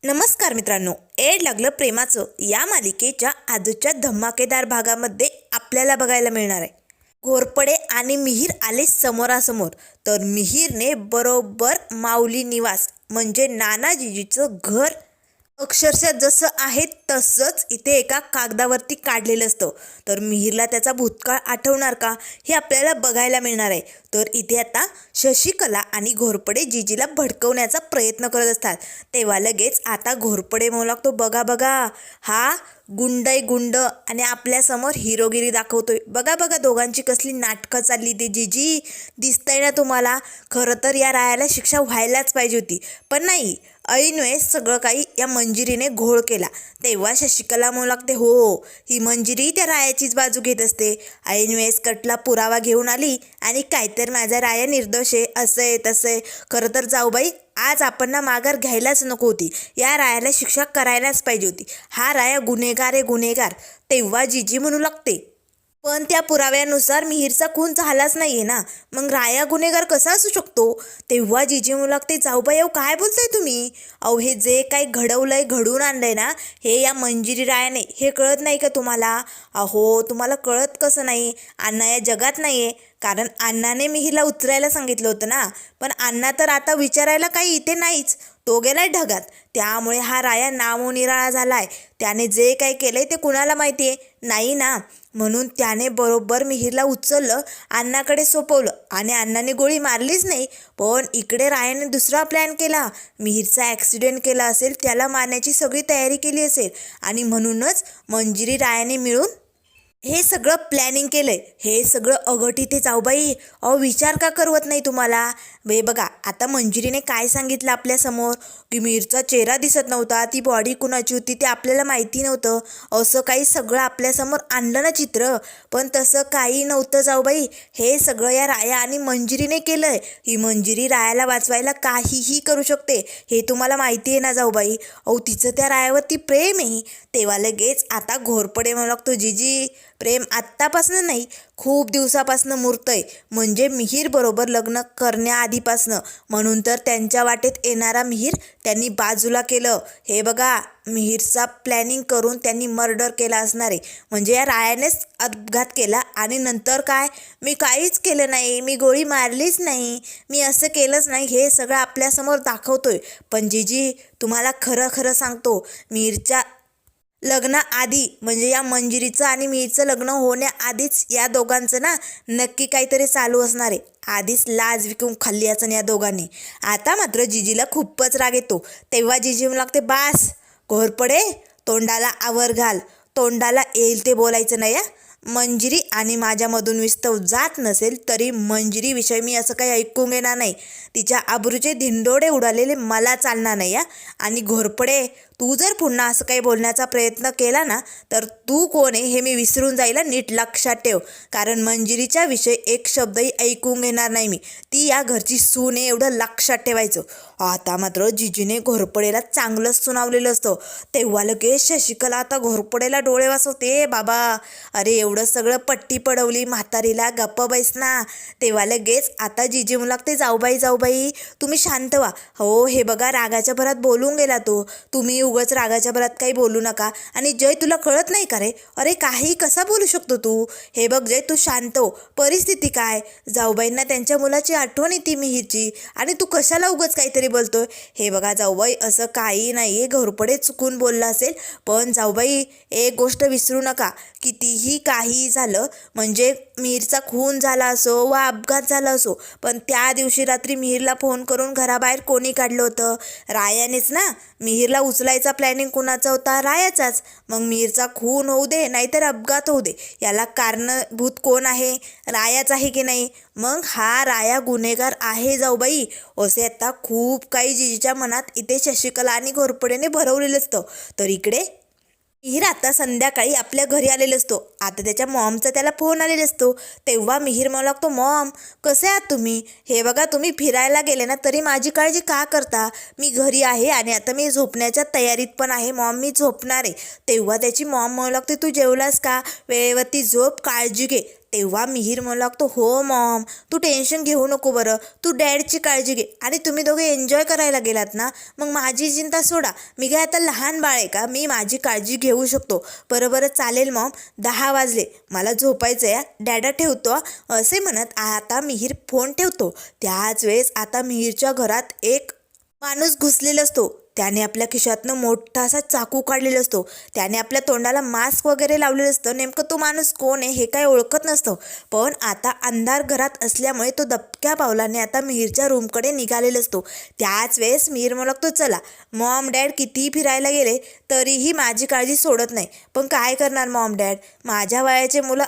नमस्कार मित्रांनो, एड लागलं प्रेमाचं या मालिकेच्या आजच्या धमाकेदार भागामध्ये आपल्याला बघायला मिळणार आहे. घोरपडे आणि मिहीर आले समोरासमोर. तर मिहीरने बरोबर माऊली निवास म्हणजे नानाजीजीचं घर अक्षरशः जसं आहे तसंच इथे एका कागदावरती काढलेलं असतं. तर मिहीरला त्याचा भूतकाळ आठवणार का हे आपल्याला बघायला मिळणार आहे. तर इथे आता शशिकला आणि घोरपडे जीजीला भडकवण्याचा प्रयत्न करत असतात. तेव्हा लगेच आता घोरपडे म्हणू लागतो, बघा बघा हा गुंड आहे गुंड आणि आपल्यासमोर हिरोगिरी दाखवतोय. बघा बघा दोघांची कसली नाटकं चालली. ते जीजी दिसतंय ना तुम्हाला, खरं तर या रायाला शिक्षा व्हायलाच पाहिजे होती, पण नाही, ऐनवेळेस सगळं काही या मंजिरीने घोळ केला. तेव्हा शशिकला म्हणू लागते, हो ही मंजिरी त्या रायाचीच बाजू घेत असते. ऐनवेळेस कटला पुरावा घेऊन आली आणि काहीतरी माझा राया निर्दोष आहे असं आहे तसं आहे. खरं तर जाऊबाई आज आपण ना माघार घ्यायलाच नको होती, या रायाला शिक्षा करायलाच पाहिजे होती. हा राया गुन्हेगार आहे गुन्हेगार. तेव्हा जीजी म्हणू लागते, पण त्या पुराव्यानुसार मिहीरचा खून झालाच नाहीये ना, मग राया गुन्हेगार कसा असू शकतो. तेव्हा जीजी म्हणू लागते, जाऊबाई अहो काय बोलताय तुम्ही. अहो हे जे काही घडवलंय घडवून आणलंय ना हे या मंजिरी रायाने, हे कळत नाही का तुम्हाला. अहो तुम्हाला कळत कसं नाही, अण्णा या जगात नाही आहे. कारण अण्णाने मिहीरला उचलायला सांगितलं होतं ना, पण अण्णा तर आता विचारायला काही इथे नाहीच, तो गेलाय ढगात. त्यामुळे हा राया नामोनिराळा झालाय. त्याने जे काही केलंय ते कुणाला माहिती आहे नाही ना, म्हणून त्याने बरोबर मिहीरला उचललं, अण्णाकडे सोपवलं आणि अण्णाने गोळी मारलीच नाही. पण इकडे रायाने दुसरा प्लॅन केला. मिहीरचा ॲक्सिडेंट केला असेल, त्याला मारण्याची सगळी तयारी केली असेल आणि म्हणूनच मंजिरी रायाने मिळून हे सगळं प्लॅनिंग केलंय. हे सगळं अघटित आहे जाऊबाई. अहो विचार का करवत नाही तुम्हाला. बघा आता मंजिरीने काय सांगितलं आपल्यासमोर, की मिहीरचा चेहरा दिसत नव्हता, ती बॉडी कुणाची होती ते आपल्याला माहिती नव्हतं, असं काही सगळं आपल्यासमोर आणलं ना चित्र. पण तसं काही नव्हतं जाऊबाई, हे सगळं या राया आणि मंजिरीने केलंय. ही मंजिरी रायाला वाचवायला काहीही करू शकते, हे तुम्हाला माहिती आहे ना जाऊबाई. अहो तिचं त्या रायावरती प्रेम आहे. तेव्हा लगेच आता घोरपडे म्हणू लागतो, जीजी प्रेम आत्तापासनं नाही, खूप दिवसापासनं मूर्तय, म्हणजे मिहीर बरोबर लग्न करण्याआधीपासनं. म्हणून तर त्यांच्या वाटेत येणारा मिहीर त्यांनी बाजूला केलं. हे बघा मिहीरचा प्लॅनिंग करून त्यांनी मर्डर केला असणार आहे, म्हणजे या रायानेच अपघात केला. आणि नंतर काय, मी काहीच केलं नाही, मी गोळी मारलीच नाही, मी असं केलंच नाही, हे सगळं आपल्यासमोर दाखवतोय. पण जीजी तुम्हाला खरं खरं सांगतो, मिहीरच्या लग्नाआधी म्हणजे या मंजिरीचं आणि मिहीरचं लग्न होण्याआधीच या दोघांचं ना नक्की काहीतरी चालू असणार आहे. आधीच लाज विकून खाल्ली असं या दोघांनी. आता मात्र जीजीला खूपच राग येतो. तेव्हा जीजी म्हणू लागते, बास घोरपडे, तोंडाला आवर घाल, तोंडाला येईल ते बोलायचं नाही. मंजिरी आणि माझ्यामधून विस्तव जात नसेल तरी मंजिरीविषयी मी असं काही ऐकून घेणार नाही. तिच्या आबरूचे धिंडोडे उडालेले मला चालणार नाही. आणि घोरपडे तू जर पुन्हा असं काही बोलण्याचा प्रयत्न केला ना तर तू कोण आहे हे मी विसरून जायला नीट लक्षात ठेव. कारण मंजिरीच्या विषयी एक शब्दही ऐकून घेणार नाही मी, ती या घरची सून आहे एवढं लक्षात ठेवायचं. आता मात्र जीजीने घोरपडेला चांगलंच सुनावलेलं असतं. तेव्हा लगेच शशिकला आता घोरपडेला डोळे वाचवते, बाबा अरे एवढं सगळं पट्टी पडवली म्हातारीला, गप्प बैस ना. तेव्हा लगेच आता जीजी म्हणू लागते, जाऊबाई जाऊबाई तुम्ही शांत व्हा. हो हे बघा रागाच्या भरात बोलून गेला तो, तुम्ही उगाच रागाच्या भरात काही बोलू नका. आणि जय तुला कळत नाही का रे, अरे काही कसा बोलू शकतो तू. हे बघ जय तू शांत हो, परिस्थिती काय, जाऊबाईंना त्यांच्या मुलाची आठवण येते मिहीरची आणि तू कशाला उगाच काहीतरी बोलतोय. हे बघा जाऊबाई असं काही नाही आहे, घोरपडे चुकून बोलला असेल, पण जाऊबाई एक गोष्ट विसरू नका, कितीही काही झालं म्हणजे मिहीरचा खून झाला असो वा अपघात झाला असो, पण त्या दिवशी रात्री मिहीरला फोन करून घराबाहेर कोणी काढलं होतं, रायानेच ना. मिहीरला उचलायचा प्लॅनिंग कुणाचा होता, रायाचाच. मग मिहीरचा खून होऊ दे नाहीतर अपघात होऊ दे, याला कारणभूत कोण आहे, रायाच आहे की नाही. मग हा राया गुन्हेगार आहे जाऊबाई, असे आता खूप काही जीजीच्या मनात इथे शशिकला आणि घोरपडेने भरवलेलं असतं. तर इकडे मिहीर आता संध्याकाळी आपल्या घरी आलेला असतो. आता त्याच्या मॉमचा त्याला फोन आलेला असतो. तेव्हा मिहीर म्हणू लागतो, मॉम कसे आहात तुम्ही, हे बघा तुम्ही फिरायला गेले ना तरी माझी काळजी का करता, मी घरी आहे आणि आता मी झोपण्याच्या तयारीत पण आहे मॉम, मी झोपणार आहे. तेव्हा त्याची मॉम म्हणू लागते, तू जेवलास का, वेळेवरती झोप, काळजी घे. तेव्हा मिहीर म्हणू लागतो, हो मॉम, तू टेन्शन घेऊ नको बरं, तू डॅडची काळजी घे. आणि तुम्ही दोघे एन्जॉय करायला गेलात ना, मग माझी चिंता सोडा. मी काय आता लहान बाळ आहे का? मी माझी काळजी घेऊ शकतो. बरं चालेल मॉम, 10 वाजले, मला झोपायचं आहे, डॅडा ठेवतो. असे म्हणत आता मिहीर फोन ठेवतो. त्याच वेळेस आता मिहीरच्या घरात एक माणूस घुसलेला असतो. त्याने आपल्या खिशातनं मोठा असा चाकू काढलेला असतो. त्याने आपल्या तोंडाला मास्क वगैरे लावलेलं असतं. नेमकं तो माणूस कोण आहे हे काय ओळखत नसतं. पण आता अंधार घरात असल्यामुळे तो दबक्या पावलाने आता मिहीरच्या रूमकडे निघालेला असतो. त्याच वेळेस मिहीर म्हणू लागतो, चला मॉम डॅड कितीही फिरायला गेले तरीही माझी काळजी सोडत नाही. पण काय करणार मॉम डॅड, माझ्या वयाचे मुलं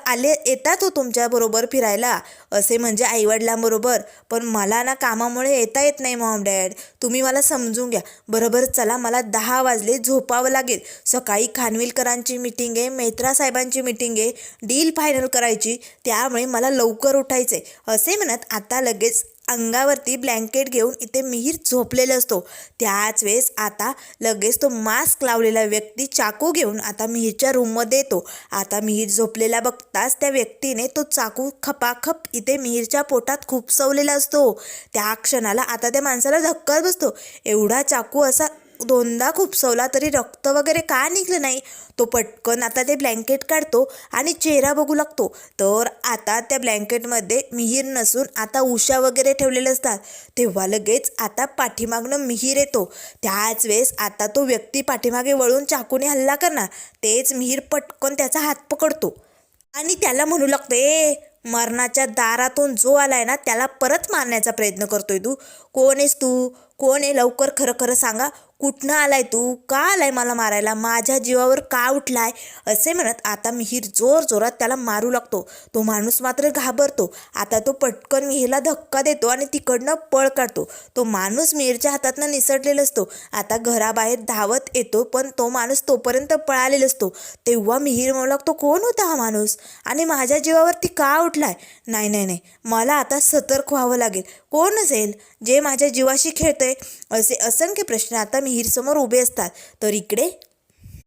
येतात हो तुमच्याबरोबर फिरायला, असे म्हणजे आईवडिलांबरोबर. पण मला ना कामामुळे येता येत नाही मॉम डॅड, तुम्ही मला समजून घ्या. बरोबर चला, मला 10 वाजले, झोपावं लागेल. सकाळी खानविलकरांची मीटिंग आहे, मेहत्रा साहेबांची मीटिंग आहे, डील फायनल करायची, त्यामुळे मला लवकर उठायचं आहे. असे म्हणत आता लगेच अंगावरती ब्लँकेट घेऊन इथे मिहीर झोपलेला असतो. त्याच वेळेस आता लगेच तो मास्क लावलेला व्यक्ती चाकू घेऊन आता मिहीरच्या रूममध्ये येतो. आता मिहीर झोपलेला बघताच त्या व्यक्तीने तो चाकू खपाखप इथे मिहीरच्या पोटात खुपसवलेला असतो. त्या क्षणाला आता त्या माणसाला धक्काच बसतो. एवढा चाकू असा 2दा खुपसवला तरी रक्त वगैरे का निघलं नाही. तो पटकन आता ते ब्लँकेट काढतो आणि चेहरा बघू लागतो. तर आता त्या ब्लँकेटमध्ये मिहीर नसून आता उषा वगैरे ठेवलेले असतात. तेव्हा लगेच आता पाठीमागनं मिहीर येतो. त्याच वेळेस आता तो व्यक्ती पाठीमागे वळून चाकूने हल्ला करणार. तेच मिहीर पटकन त्याचा हात पकडतो आणि त्याला म्हणू लागतो, मरणाच्या दारातून जो आलाय ना त्याला परत मारण्याचा प्रयत्न करतोय तू. कोण आहेस तू? कोण आहे? लवकर खरं खरं सांगा. कुठनं आलाय तू? का आलाय मला मारायला? माझ्या जीवावर का उठलाय? असे म्हणत आता मिहीर जोरात त्याला मारू लागतो. तो माणूस मात्र घाबरतो. आता तो पटकन मिहीरला धक्का देतो आणि तिकडनं पळ काढतो. तो माणूस मिहीरच्या हातातनं निसटलेला असतो. आता घराबाहेर धावत येतो, पण तो माणूस तोपर्यंत पळालेला असतो. तेव्हा मिहीर म्हणू लागतो, कोण होता हा माणूस आणि माझ्या जीवावरती का उठलाय? नाही, मला आता सतर्क व्हावं लागेल. कोण असेल जे माझ्या जीवाशी खेळतंय? असे असंख्य प्रश्न आता मिहीर समोर उभे असतात. तर इकडे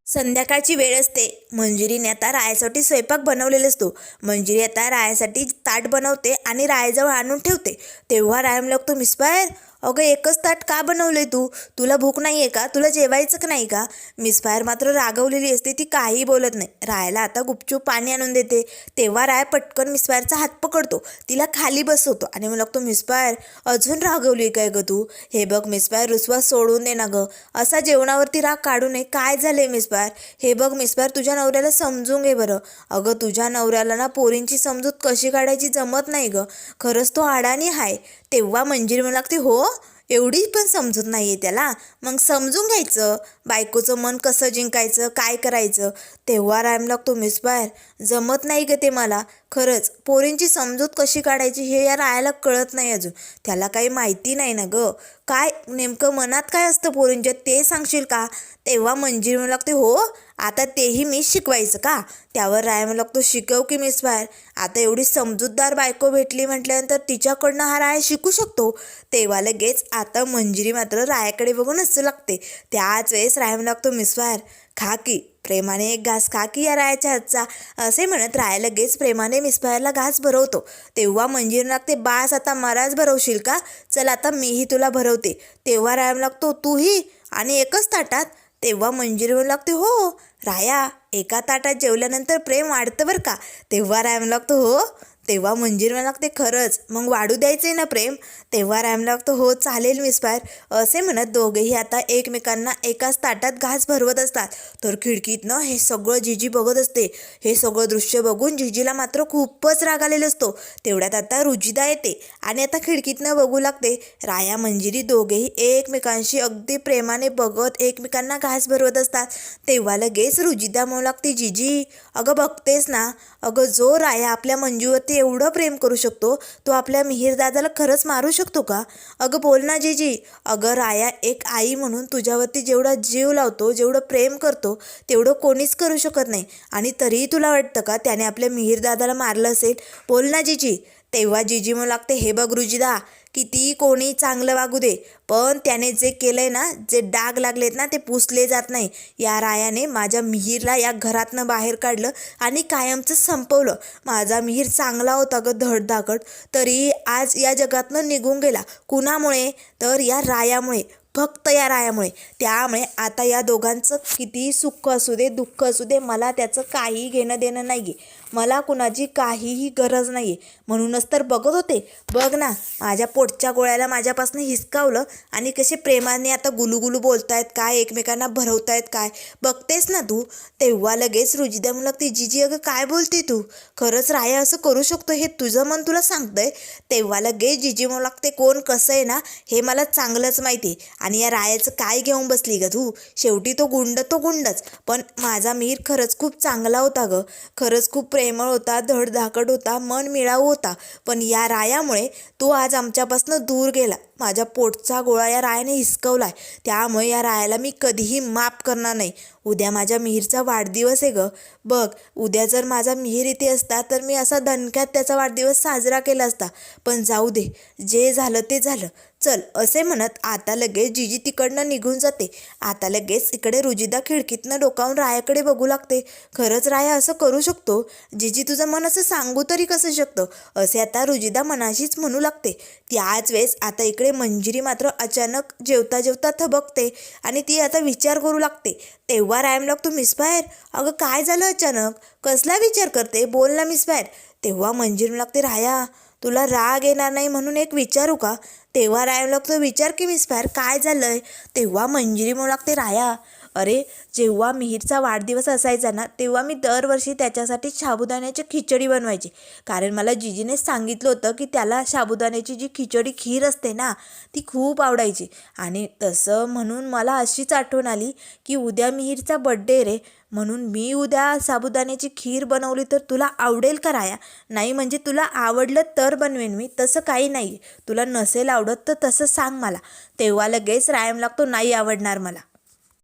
संध्याकाळची वेळ असते. मंजिरीने आता रायासाठी स्वयंपाक बनवलेला असतो. मंजिरी आता रायासाठी ताट बनवते आणि रायाजवळ आणून ठेवते. तेव्हा राया लागतो, मिस्पायर, अगं एकच ताट का बनवलंय तू? तुला भूक नाही आहे का? तुला जेवायचं का नाही का? मिस्पायर मात्र रागवलेली असते, ती काही बोलत नाही. रायाला आता गुपचूप पाणी आणून देते. तेव्हा राया पटकन मिस्पायरचा हात पकडतो, तिला खाली बसवतो आणि मग लागतो, मिस्पायर अजून रागवली काय गं तू? हे बघ मिस्पायर, रुसवा सोडून दे ना गं, असा जेवणावरती राग काढू नये. काय झालंय मिस्पायर? हे बघ मिस्पायर, तुझ्या नवऱ्याला समजून घे बरं. अगं तुझ्या नवऱ्याला ना पोरींची समजूत कशी काढायची जमत नाही गं, खरंच तो अडाणी आहे. तेव्हा मंजिरी म्हणू लागते, हो एवढी पण समजत नाही आहे त्याला, मग समजून घ्यायचं, बायकोचं मन कसं जिंकायचं, काय करायचं. तेव्हा राम लागतो, मिस्पायर जमत नाही ग ते मला, खरंच पोरींची समजूत कशी काढायची हे या रायाला कळत नाही अजून, त्याला काही माहिती नाही ना गं. काय नेमकं मनात काय असतं पोरींच्या ते सांगशील का? तेव्हा मंजिरी म्हणू लागते, हो आता तेही मीच शिकवायचं का? त्यावर राय म्हणू लागतो, शिकव की मिस्पायर, आता एवढी समजूतदार बायको भेटली म्हटल्यानंतर तिच्याकडनं हा राय शिकू शकतो. तेव्हा लगेच आता मंजिरी मात्र रायाकडे बघून हसू लागते. त्याच वेळेस राय म्हणू लागतो, मिस्पायर खा की, प्रेमाने एक घास खा की या रायाच्या हातचा. असे म्हणत राय लगेच प्रेमाने मिस्पायरला घास भरवतो. तेव्हा मंजिरी लागते, बास आता मलाच भरवशील का? चल आता मीही तुला भरवते. तेव्हा राय लागतो, तूही आणि एकच ताटात? तेव्हा मंजिरी म्हणू लागते, हो राया एका ताटात जेवल्यानंतर प्रेम वाढतं बरं का. तेव्हा राय लागतो, हो. तेव्हा मंजिरी म्हणू लागते, खरंच मग वाढू द्यायचं आहे ना प्रेम? तेव्हा राय लागतो, हो चालेल मिस्पायर. असे म्हणत दोघेही आता एकमेकांना एकाच ताटात घास भरवत असतात. तर खिडकीतनं हे सगळं जिजी बघत असते. हे सगळं दृश्य बघून जिजीला मात्र खूपच राग आलेला असतो. तेवढ्यात आता रुजिदा येते आणि आता खिडकीतनं बघू लागते. राया मंजिरी दोघेही एकमेकांशी अगदी प्रेमाने बघत एकमेकांना घास भरवत असतात. तेव्हा लगेच रुजिदा म्हणू लागते, जिजी अगं बघतेस ना, अगं जो राया आपल्या मंजूवरती एवढं प्रेम करू शकतो तो आपल्या मिहीर दादाला खरंच मारू शकतो का? अगं बोल ना जिजी. अगं राया एक आई म्हणून तुझ्यावरती जेवढा जीव लावतो, जेवढं प्रेम करतो तेवढं कोणीच करू शकत नाही, आणि तरीही तुला वाटतं का त्याने आपल्या मिहीर दादाला मारलं असेल? बोल ना जिजी. तेव्हा जिजी म्हणू लागते, हे बघ रुजिदा, कितीही कोणी चांगलं वागू दे, पण त्याने जे केलंय ना, जे डाग लागलेत ना, ते पुसले जात नाही. या रायाने माझ्या मिहीरला या घरातनं बाहेर काढलं आणि कायमचं संपवलं. माझा मिहीर चांगला होता ग, धडधाकट, तरी आज या जगातनं निघून गेला. कुणामुळे? तर या रायामुळे, फक्त या रायामुळे. त्यामुळे आता या दोघांचं कितीही सुख असू दे, दुःख असू दे, मला त्याचं काहीही घेणं देणं नाही आहे. मला कुणाची काहीही गरज नाही आहे. म्हणूनच तर बघत होते. बघ ना, माझ्या पोटच्या गोळ्याला माझ्यापासून हिसकावलं आणि कसे प्रेमाने आता गुलूगुलू बोलतायत काय, एकमेकांना भरवतायत काय, बघतेस ना तू. तेव्हा लगेच रुजिदा म्हणू लागते, जीजी अगं काय बोलते तू? खरंच राया असं करू शकतो हे तुझं मन तुला सांगतंय? तेव्हा लगेच जीजी म्हणू लागते, कोण कसं आहे ना हे मला चांगलंच माहिती आहे. आणि या रायाचं काय घेऊन बसली ग तू? शेवटी तो गुंडच, पण माझा मिहीर खरंच खूप चांगला होता ग. खरंच खूप प्रेमळ होता, धडधाकट होता, मन मिळावू होता. पण या रायामुळे तो आज आमच्यापासून दूर गेला. माझ्या पोटचा गोळा या रायाने हिसकवलाय. त्यामुळे या रायाला मी कधीही माफ करणार नाही. उद्या माझ्या मिहीरचा वाढदिवस आहे ग. बघ, उद्या जर माझा मिहीर इथे असता तर मी असा दणक्यात त्याचा वाढदिवस साजरा केला असता. पण जाऊ दे, जे झालं ते झालं. चल, असे म्हणत आता लगेच जीजी तिकडनं निघून जाते. आता लगेच इकडे रुजिदा खिडकीतनं डोकावून रायाकडे बघू लागते. खरंच राया असं करू शकतो? जीजी तुझं मन असं सांगू तरी कसं शकतं? असे आता रुजिदा मनाशीच म्हणू लागते. त्याच वेळेस आता इकडे मंजिरी मात्र अचानक जेवता जेवता थबकते आणि ती आता विचार करू लागते. तेव्हा रायम लागतो, मिस बाहेर, अगं काय झालं अचानक? कसला विचार करते? बोल ना मिस बाहेर. तेव्हा मंजिरी लागते, राया तुला राग येणार नाही म्हणून एक विचारू का? तेव्हा रायम लागतो, विचार की मिस बाहेर, काय झालंय? तेव्हा मंजिरी म्हणू लागते, राया अरे, जेव्हा मिहीरचा वाढदिवस असायचा ना, तेव्हा मी दरवर्षी त्याच्यासाठी साबुदाण्याची खिचडी बनवायची. कारण मला जीजीने सांगितलं होतं की त्याला साबुदाण्याची जी खिचडी खीर असते ना, ती खूप आवडायची. आणि तसं म्हणून मला अशीच आठवण आली की उद्या मिहीरचा बड्डे रे, म्हणून मी उद्या साबुदाण्याची खीर बनवली तर तुला आवडेल का राया? नाही म्हणजे तुला आवडलं तर बनवेन मी, तसं काही नाही. तुला नसेल आवडत तर तसं सांग मला. तेव्हा लगेच रायम लागतो, नाही आवडणार मला,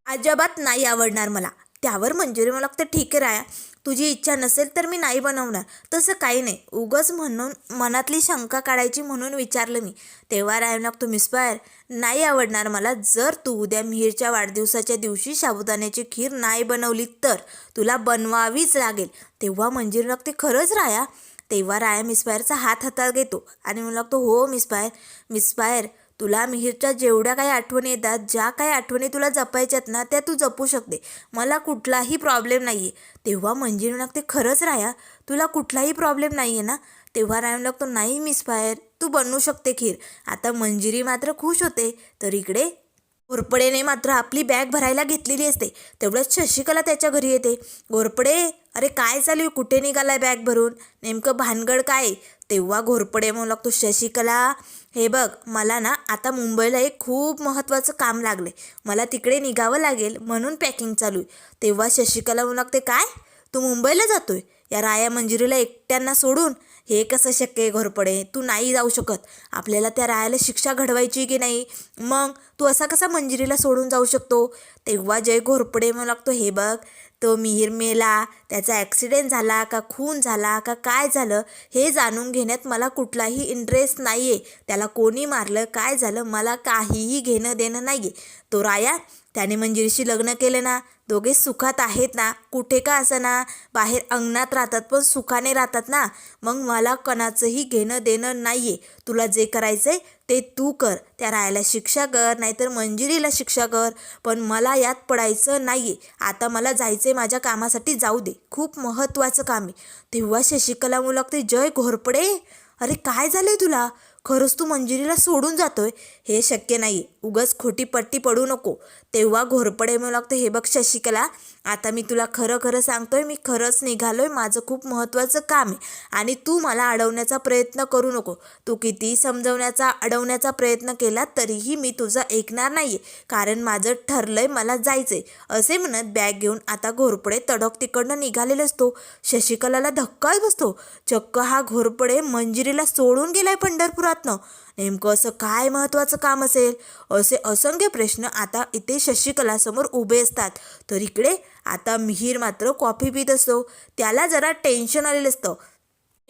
अजिबात नाही आवडणार मला. त्यावर मंजिरी मला लागतं, ठीक आहे राया, तुझी इच्छा नसेल तर मी नाही बनवणार. तसं काही नाही, उगाच म्हणून मनातली शंका काढायची म्हणून विचारलं मी. तेव्हा रायम लागतो, मिस बाहेर नाही आवडणार मला. जर तू उद्या मिहीरच्या वाढदिवसाच्या दिवशी साबुदाण्याची खीर नाही बनवली तर तुला बनवावीच लागेल. तेव्हा मंजिरी लागते, खरंच राया? तेव्हा राया मिस बाहेरचा हात हातात घेतो आणि म्हणू लागतो, हो मिस बाहेर, तुला मिहीरच्या जेवढ्या काही आठवणी येतात, ज्या काही आठवणी तुला जपायच्यात ना, त्या तू जपू शकते. मला कुठलाही प्रॉब्लेम नाही आहे. तेव्हा मंजिरी लागते, खरंच राया तुला कुठलाही प्रॉब्लेम नाही आहे ना? तेव्हा रायम लागतो, नाही मिस बाहेर, तू बनवू शकते खीर. आता मंजिरी मात्र खुश होते. तर इकडे घोरपडेने मात्र आपली बॅग भरायला घेतलेली असते. तेवढंच शशिकला त्याच्या घरी येते. घोरपडे, अरे काय चालू आहे? कुठे निघालाय बॅग भरून? नेमकं भानगड काय? तेव्हा घोरपडे म्हणू लागतो, शशिकला हे बघ, मला ना आता मुंबईला एक खूप महत्त्वाचं काम लागले, मला तिकडे निघावं लागेल म्हणून पॅकिंग चालू आहे. तेव्हा शशिकला म्हणू लागते, काय तू मुंबईला जातोय या राया मंजिरीला एकट्यांना सोडून? हे कसं शक्य आहे घोरपडे? तू नाही जाऊ शकत. आपल्याला त्या रायाला शिक्षा घडवायची की नाही? मग तू असा कसा मंजिरीला सोडून जाऊ शकतो? तेव्हा जय घोरपडे म्हणू लागतो, हे बघ, तो मिहीर मेला, त्याचा ॲक्सिडेंट झाला का खून झाला का काय झालं हे जाणून घेण्यात मला कुठलाही इंटरेस्ट नाही आहे. त्याला कोणी मारलं, काय झालं, मला काहीही घेणं देणं नाही आहे. तो राया, त्याने मंजिरीशी लग्न केलं ना, दोघे सुखात आहेत ना, कुठे का असं ना, बाहेर अंगणात राहतात पण सुखाने राहतात ना. मग मला कोणाचंही घेणं देणं नाही आहे. तुला जे करायचं आहे ते तू कर. त्या रायाला शिक्षा कर, नाहीतर मंजिरीला शिक्षा कर, पण मला यात पडायचं नाही आहे. आता मला जायचं आहे, माझ्या कामासाठी जाऊ दे, खूप महत्त्वाचं काम आहे. तेव्हा शशिकला म्हणू लागते, जय घोरपडे, अरे काय झालं तुला? खरंच तू मंजिरीला सोडून जातोय? हे शक्य नाही, उगाच खोटी पट्टी पडू नको. तेव्हा घोरपडे म्हणू लागतं, हे बघ शशिकला, आता मी तुला खरं खरं सांगतोय, मी खरंच निघालोय, माझं खूप महत्त्वाचं काम आहे आणि तू मला अडवण्याचा प्रयत्न करू नको. तू कितीही समजवण्याचा अडवण्याचा प्रयत्न केला तरीही मी तुझं ऐकणार नाही आहे, कारण माझं ठरलंय, मला जायचं आहे. असे म्हणत बॅग घेऊन आता घोरपडे तडक तिकडनं निघालेला असतो. शशिकलाला धक्काच बसतो. चक्क हा घोरपडे मंजिरीला सोडून गेलाय पंढरपुरातनं. नेमकं असं काय महत्त्वाचं काम असेल? असे असंख्य प्रश्न आता इथे शशिकलासमोर उभे असतात. तर इकडे आता मिहीर मात्र कॉफी पित असतो. त्याला जरा टेन्शन आलेलं असतं.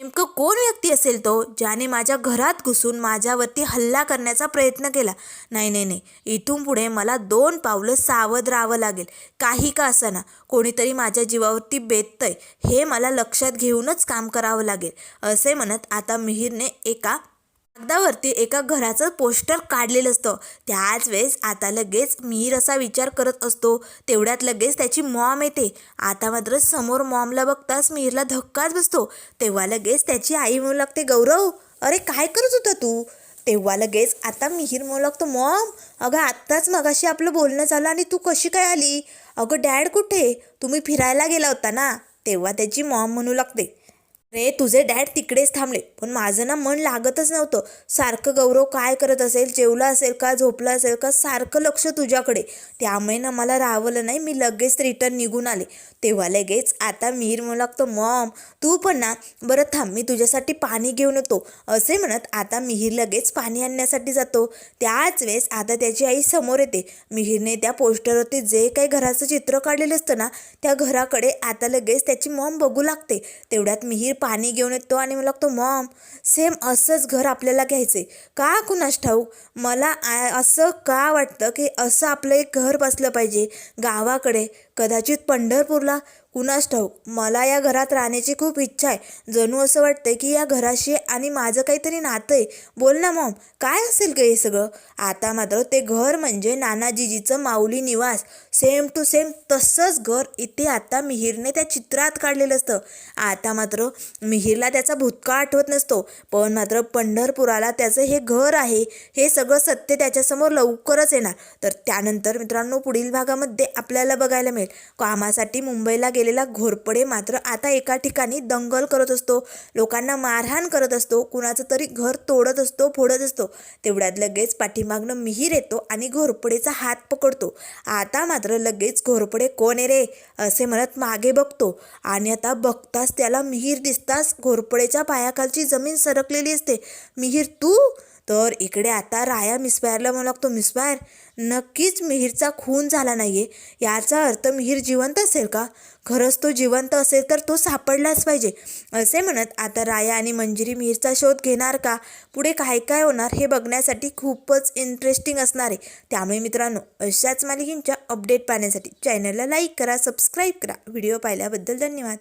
नेमकं कोण व्यक्ती असेल तो ज्याने माझ्या घरात घुसून माझ्यावरती हल्ला करण्याचा प्रयत्न केला? नाही नाही नाही, इथून पुढे मला 2 पावलं सावध राहावं लागेल. काही का असेना, कोणीतरी माझ्या जीवावरती बेततंय हे मला लक्षात घेऊनच काम करावं लागेल, असे म्हणत आता मिहीरने एका कागदावरती एका घराचं पोस्टर काढलेलं असतं. त्याच वेळेस आता लगेच मिहीर असा विचार करत असतो, तेवढ्यात लगेच त्याची मॉम येते. आता मात्र समोर मॉमला बघताच मिहीरला धक्काच बसतो. तेव्हा लगेच त्याची आई म्हणू लागते, गौरव अरे काय करत होता तू? तेव्हा लगेच आता मिहीर म्हणू लागतो, मॉम अगं आत्ताच मगाशी आपलं बोलणं झालं आणि तू कशी काय आली? अगं डॅड कुठे? तुम्ही फिरायला गेला होता ना? तेव्हा त्याची मॉम म्हणू लागते, रे तुझे डॅड तिकडेच थांबले, पण माझं ना मन लागतच नव्हतं. सारखं गौरव काय करत असेल, जेवला असेल का, झोपला असेल का, सारखं लक्ष तुझ्याकडे. त्यामुळे ना मला राहवलं नाही, मी लगेच रिटर्न निघून आले. तेव्हा लगेच आता मिहीर म्हणू लागतो, मॉम तू पण ना, बरं थांब मी तुझ्यासाठी पाणी घेऊन येतो, असे म्हणत आता मिहीर लगेच पाणी आणण्यासाठी जातो. त्याच वेळेस आता त्याची आई समोर येते. मिहीरने त्या पोस्टरवरती जे काही घराचं चित्र काढलेलं असतं ना, त्या घराकडे आता लगेच त्याची मॉम बघू लागते. तेवढ्यात मिहीर पाणी घेऊन येतो आणि मला लागतो, मॉम सेम असंच घर आपल्याला घ्यायचे का कुणास ठाऊक? मला असं का वाटतं की असं आपलं एक घर बसलं पाहिजे गावाकडे, कदाचित पंढरपूरला, कुणास ठाऊक. मला या घरात राहण्याची खूप इच्छा आहे. जणू असं वाटतंय की या घराशी आणि माझं काहीतरी नातं आहे. बोल ना मॉम, काय असेल का हे सगळं? आता मात्र ते घर म्हणजे नानाजीजीचं माऊली निवास, सेम टू सेम तसंच घर इथे आता मिहीरने त्या चित्रात काढलेलं असतं. आता मात्र मिहीरला त्याचा भूतकाळ आठवत नसतो, पण मात्र पंढरपुराला त्याचं हे घर आहे हे सगळं सत्य त्याच्यासमोर लवकरच येणार. तर त्यानंतर मित्रांनो पुढील भागामध्ये आपल्याला बघायला मिळेल, कामासाठी मुंबईला गेलेला घोरपडे मात्र आता एका ठिकाणी दंगल करत असतो, लोकांना मारहाण करत असतो, कुणाचं तरी घर तोडत असतो, फोडत असतो. तेवढ्यात लगेच पाठीमागनं मिहीर येतो आणि घोरपडेचा हात पकडतो. आता मात्र लगेच घोरपडे कोण आहे रे असे म्हणत मागे बघतो आणि आता बघताच त्याला मिहीर दिसताच घोरपडेच्या पायाखालची जमीन सरकलेली असते. मिहीर तू? तर इकडे आता राया मिसफायरला म्हणू लागतो, मिसफायर नक्कीच मिहीरचा खून झाला नाहीये, याचा अर्थ मिहीर जिवंत असेल का? खरंच तो जिवंत असेल तर तो सापडलाच पाहिजे, असे म्हणत आता राया आणि मंजिरी मिहीरचा शोध घेणार का? पुढे काय काय होणार हे बघण्यासाठी खूपच इंटरेस्टिंग असणार आहे. त्यामुळे मित्रांनो अशाच मालिकेंच्या अपडेट पाहण्यासाठी चॅनलला लाईक करा, सबस्क्राईब करा. व्हिडिओ पाहिल्याबद्दल धन्यवाद.